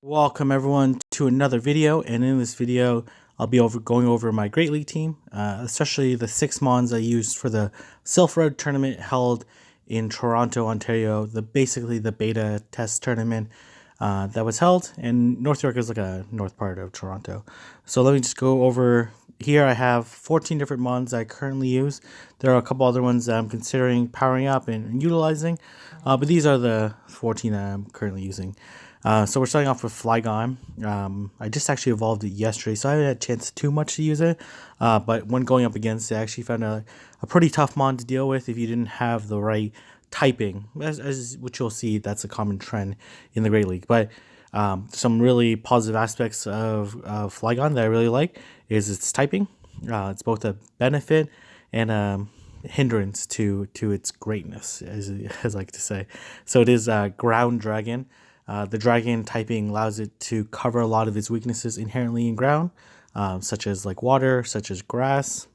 Welcome everyone to another video, and in this video I'll be going over my Great League team, especially the 6 Mons I used for the Silph Road tournament held in Toronto, Ontario, basically the beta test tournament that was held, and North York is like a north part of Toronto. So let me just go over here. I have 14 different Mons I currently use. There are a couple other ones that I'm considering powering up and utilizing, but these are the 14 that I'm currently using. So we're starting off with Flygon. I just actually evolved it yesterday, so I haven't had a chance too much to use it. But when going up against it, I actually found a pretty tough mon to deal with if you didn't have the right typing, as which you'll see that's a common trend in the Great League. But some really positive aspects of Flygon that I really like is its typing. It's both a benefit and a hindrance to its greatness, as I like to say. So it is Ground Dragon. The dragon typing allows it to cover a lot of its weaknesses inherently in ground, such as like water, such as grass,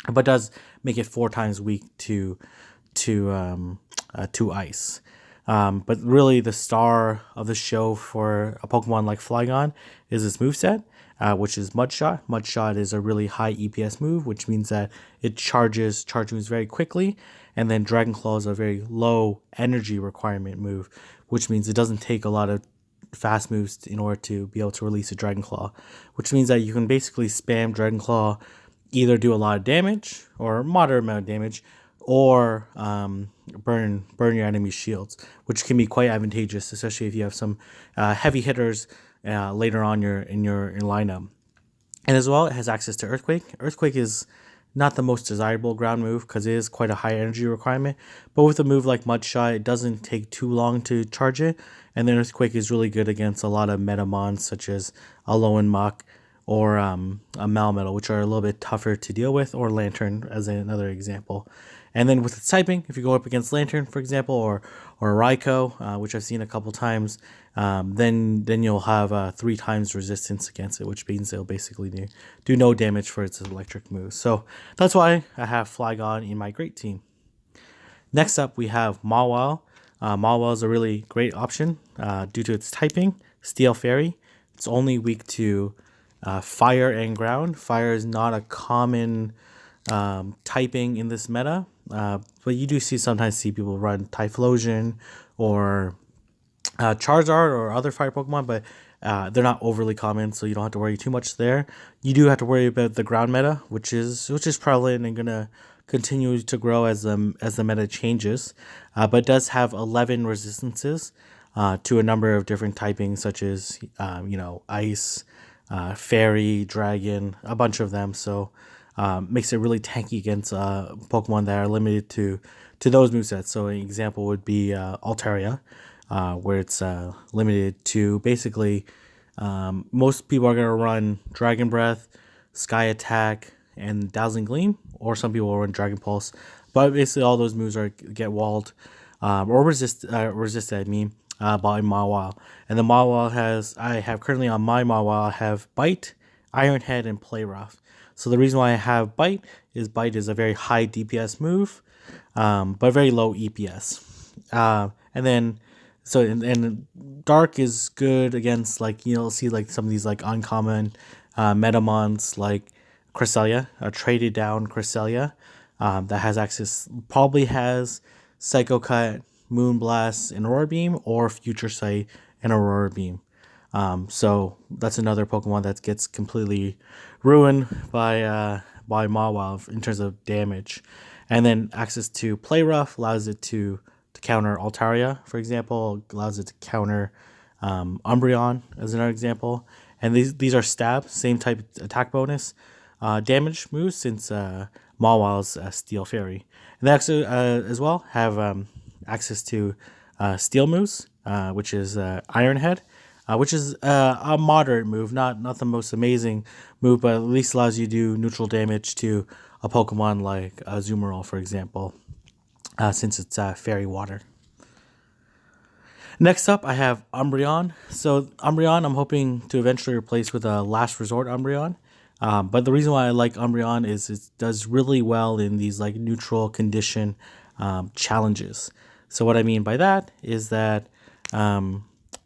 but does make it 4 times weak to ice. But really, the star of the show for a Pokemon like Flygon is its moveset, which is Mudshot. Mudshot is a really high EPS move, which means that it charge moves very quickly, and then Dragon Claw is a very low energy requirement move, which means it doesn't take a lot of fast moves in order to be able to release a Dragon Claw, which means that you can basically spam Dragon Claw, either do a lot of damage or moderate amount of damage, or burn your enemy's shields, which can be quite advantageous, especially if you have some heavy hitters later on in your lineup. And as well, it has access to Earthquake. Earthquake is not the most desirable ground move because it is quite a high energy requirement. But with a move like Mudshot, it doesn't take too long to charge it. And then Earthquake is really good against a lot of Metamons, such as Alolan Muck or a Malmetal, which are a little bit tougher to deal with, or Lantern as another example. And then with its typing, if you go up against Lantern, for example, or Raikou, which I've seen a couple times, then you'll have 3 times resistance against it, which means it'll basically do no damage for its electric moves. So that's why I have Flygon in my great team. Next up, we have Mawa. Mawa is a really great option due to its typing, Steel Fairy. It's only weak to fire and ground. Fire is not a common typing in this meta, but you do sometimes see people run Typhlosion or Charizard or other fire Pokemon, but they're not overly common, so you don't have to worry too much there. You do have to worry about the ground meta, which is prevalent and gonna continue to grow as the meta changes. But it does have 11 resistances to a number of different typings, such as ice, fairy, dragon, a bunch of them. So makes it really tanky against Pokemon that are limited to those movesets. So an example would be Altaria, where it's limited to basically most people are going to run Dragon Breath, Sky Attack, and Dazzling Gleam, or some people will run Dragon Pulse. But basically all those moves get walled or resisted, by Mawa. And the Mawa I have currently on my Mawa, I have Bite, Iron Head, and Poliwrath. So the reason why I have Bite is a very high DPS move, but very low EPS. And then and Dark is good against, like, see like some of these like uncommon Metamons like Cresselia, a traded down Cresselia that has access, probably has Psycho Cut, Moonblast, and Aurora Beam, or Future Sight and Aurora Beam. So that's another Pokemon that gets completely ruined by Mawa in terms of damage. And then access to Poliwrath allows it to counter Altaria, for example, allows it to counter Umbreon as another example. And these are stab, same type attack bonus damage moves, since Mawa's Steel Fairy. And they actually as well have access to Steel moves, which is Iron Head, which is a moderate move, not the most amazing move, but at least allows you to do neutral damage to a Pokemon like Azumarill, for example, since it's Fairy Water. Next up, I have Umbreon. So Umbreon, I'm hoping to eventually replace with a Last Resort Umbreon. But the reason why I like Umbreon is it does really well in these like neutral condition challenges. So what I mean by that is that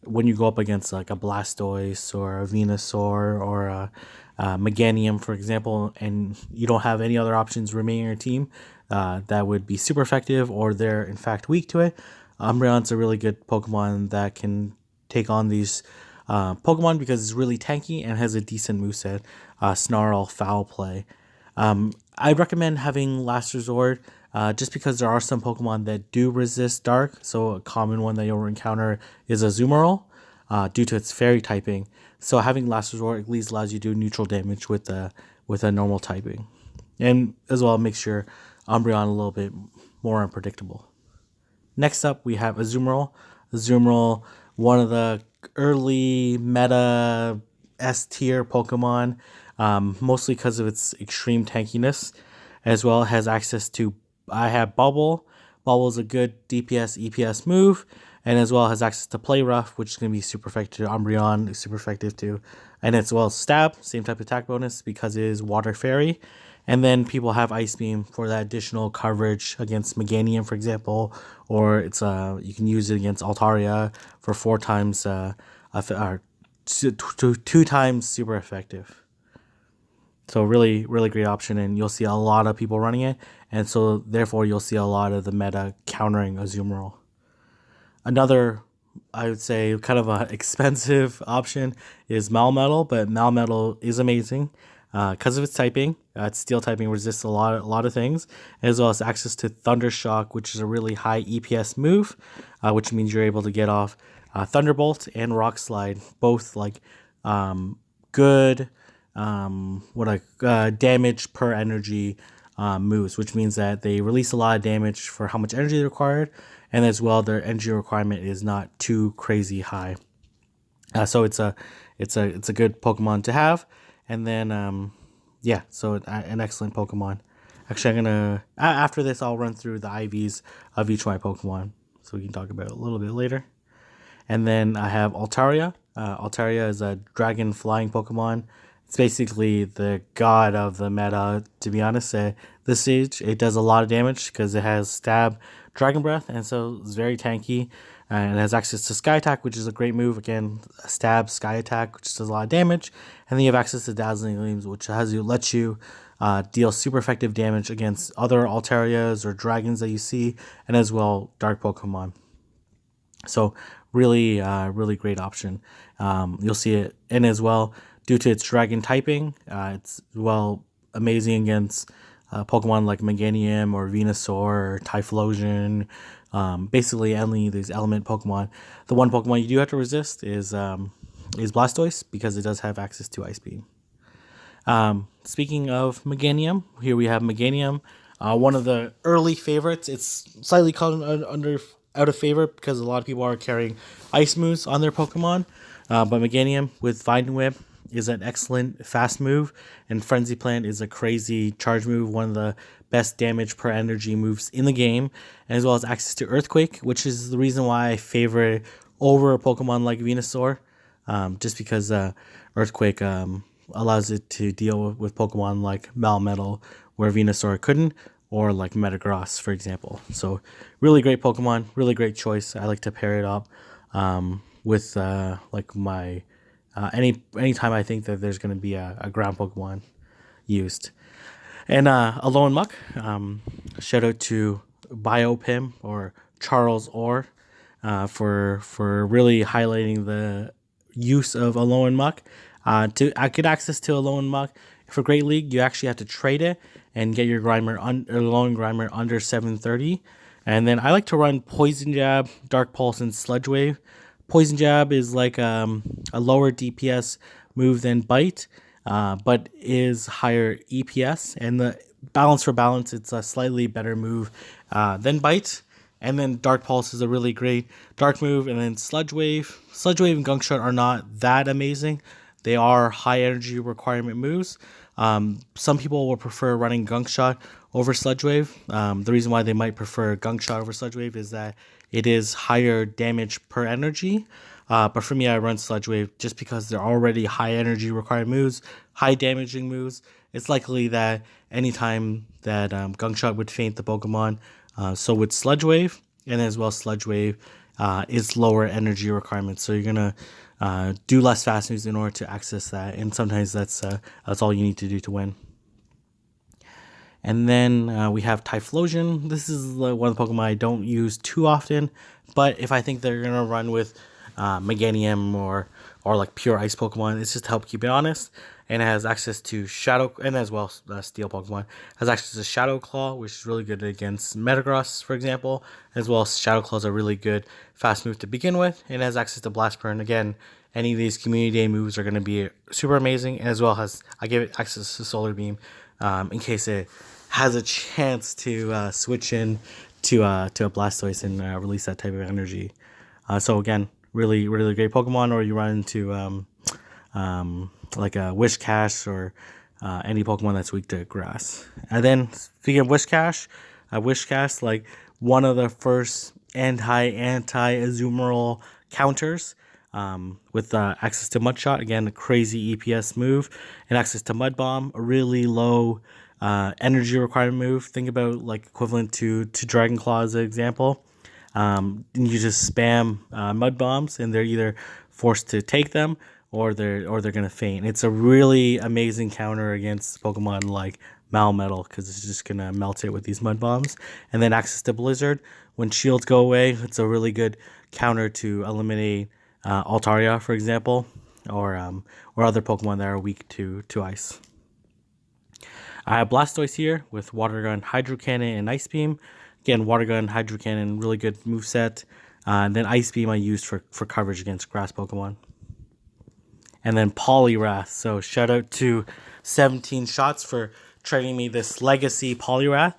when you go up against like a Blastoise or a Venusaur or a Meganium, for example, and you don't have any other options remaining in your team that would be super effective, or they're in fact weak to it, Umbreon's a really good Pokemon that can take on these Pokemon because it's really tanky and has a decent moveset. Snarl, Foul Play. I recommend having Last Resort just because there are some Pokemon that do resist Dark. So a common one that you'll encounter is a Azumarill due to its Fairy typing. So having Last Resort at least allows you to do neutral damage with a normal typing, and as well makes your Umbreon a little bit more unpredictable. Next up, we have Azumarill. Azumarill, one of the early meta S tier Pokemon, mostly because of its extreme tankiness, as well has access to. I have Bubble. Bubble is a good DPS EPS move, and as well has access to Poliwrath, which is going to be super effective to Umbreon, super effective too, and as well as Stab, same type of attack bonus because it is Water Fairy. And then people have Ice Beam for that additional coverage against Meganium, for example, or it's you can use it against Altaria for 4 times, or 2 times super effective. So really, really great option, and you'll see a lot of people running it, and so therefore you'll see a lot of the meta countering Azumarill. Another, I would say, kind of an expensive option is Melmetal, but Melmetal is amazing because of its typing. Its steel typing resists a lot of things, as well as access to Thundershock, which is a really high EPS move, which means you're able to get off Thunderbolt and Rock Slide, both like good damage per energy moves, which means that they release a lot of damage for how much energy they required, and as well their energy requirement is not too crazy high. So it's a good Pokemon to have, and then yeah, so an excellent Pokemon. Actually, I'm gonna after this I'll run through the IVs of each of my Pokemon, so we can talk about it a little bit later. And then I have Altaria. Altaria is a dragon flying Pokemon. It's basically the god of the meta, to be honest. At this stage, it does a lot of damage because it has Stab, Dragon Breath, and so it's very tanky. And it has access to Sky Attack, which is a great move. Again, Stab, Sky Attack, which does a lot of damage. And then you have access to Dazzling Gleams, which lets you deal super effective damage against other Altarias or dragons that you see, and as well Dark Pokemon. So really, really great option. You'll see it, and as well, due to its dragon typing, it's amazing against Pokemon like Meganium or Venusaur or Typhlosion. Basically, any of these element Pokemon. The one Pokemon you do have to resist is Blastoise because it does have access to Ice Beam. Speaking of Meganium, here we have Meganium, one of the early favorites. It's slightly called out of favor because a lot of people are carrying Ice moves on their Pokemon. But Meganium with Vine Whip is an excellent fast move, and Frenzy Plant is a crazy charge move, one of the best damage per energy moves in the game, as well as access to Earthquake, which is the reason why I favor it over a Pokemon like Venusaur, just because Earthquake allows it to deal with Pokemon like Melmetal, where Venusaur couldn't, or like Metagross, for example. So really great Pokemon, really great choice. I like to pair it up with like my anytime I think that there's going to be a ground Pokemon used. And Alolan Muck, shout out to Biopim or Charles Orr for really highlighting the use of Alolan Muck. To get access to Alolan Muck for Great League, you actually have to trade it and get your Alolan Grimer under 730. And then I like to run Poison Jab, Dark Pulse, and Sludge Wave. Poison Jab is like a lower DPS move than Bite, but is higher EPS. And the balance for balance, it's a slightly better move than Bite. And then Dark Pulse is a really great dark move. And then Sludge Wave and Gunk Shot are not that amazing. They are high energy requirement moves. Some people will prefer running Gunk Shot over Sludge Wave. The reason why they might prefer Gunk Shot over Sludge Wave is that it is higher damage per energy. But for me, I run Sludge Wave just because they're already high energy required moves, high damaging moves. It's likely that anytime that Gunk Shot would faint the Pokemon, so would Sludge Wave, and as well Sludge Wave is lower energy requirements. So you're gonna do less fast moves in order to access that, and sometimes that's all you need to do to win. And then we have Typhlosion. This is one of the Pokemon I don't use too often, but if I think they're gonna run with Meganium or like pure Ice Pokemon, it's just to help keep it honest. And it has access to Shadow, and as well Steel Pokemon has access to Shadow Claw, which is really good against Metagross, for example. As well, Shadow Claw is a really good fast move to begin with, and it has access to Blast Burn. Again, any of these Community Day moves are going to be super amazing, and as well as I give it access to Solar Beam in case it has a chance to switch in to a Blastoise and release that type of energy. So again, really great Pokemon, or you run into like a Whiscash or any Pokemon that's weak to grass. And then speaking of Whiscash, Whiscash like one of the first anti-Azumarill counters. With access to Mud Shot, again, a crazy EPS move, and access to Mud Bomb, a really low energy requirement move. Think about like equivalent to Dragon Claw as an example. You just spam Mud Bombs, and they're either forced to take them or they're gonna faint. It's a really amazing counter against Pokemon like Metal because it's just gonna melt it with these Mud Bombs. And then access to Blizzard. When shields go away, it's a really good counter to eliminate Altaria, for example, or other Pokemon that are weak to ice. I have Blastoise here with Water Gun, Hydro Cannon, and Ice Beam. Again, Water Gun, Hydro Cannon, really good moveset. And then Ice Beam I used for coverage against grass Pokemon. And then Poliwrath. So shout out to 17 Shots for trading me this Legacy Poliwrath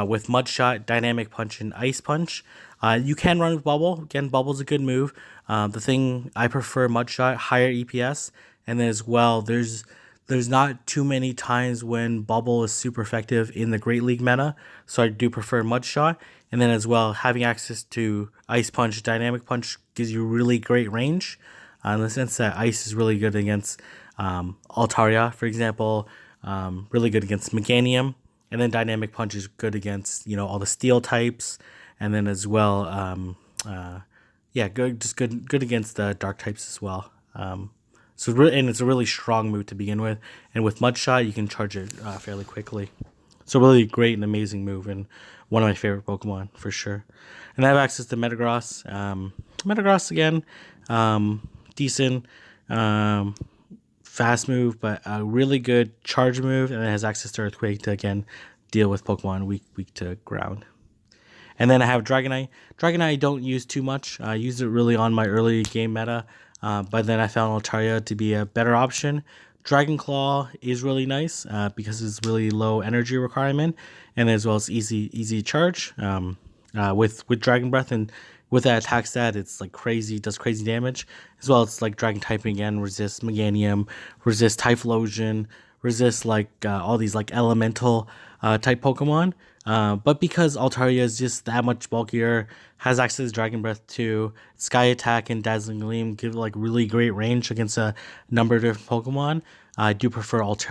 with Mud Shot, Dynamic Punch, and Ice Punch. You can run with Bubble. Again, Bubble's a good move. The thing I prefer Mud Shot, higher EPS, and then as well, there's not too many times when Bubble is super effective in the Great League meta, so I do prefer Mud Shot. And then as well, having access to Ice Punch, Dynamic Punch gives you really great range. In the sense that Ice is really good against Altaria, for example, really good against Meganium, and then Dynamic Punch is good against all the Steel types, and then as well, good against the Dark types as well. It's a really strong move to begin with, and with Mud Shot you can charge it fairly quickly. So really great and amazing move, and one of my favorite Pokemon for sure. And I have access to Metagross. Metagross again, decent, fast move, but a really good charge move, and it has access to Earthquake to again deal with Pokemon weak to ground. And then I have Dragonite. Dragonite I don't use too much. I use it really on my early game meta, but then I found Altaria to be a better option. Dragon Claw is really nice because it's really low energy requirement, and as well as easy charge with Dragon Breath, and with that attack stat, it's like crazy, does crazy damage. As well, it's like Dragon typing again, resists Meganium, resists Typhlosion, resists like all these like elemental type Pokemon. But because Altaria is just that much bulkier, has access to Dragon Breath too, Sky Attack and Dazzling Gleam give like really great range against a number of different Pokemon. I do prefer Altaria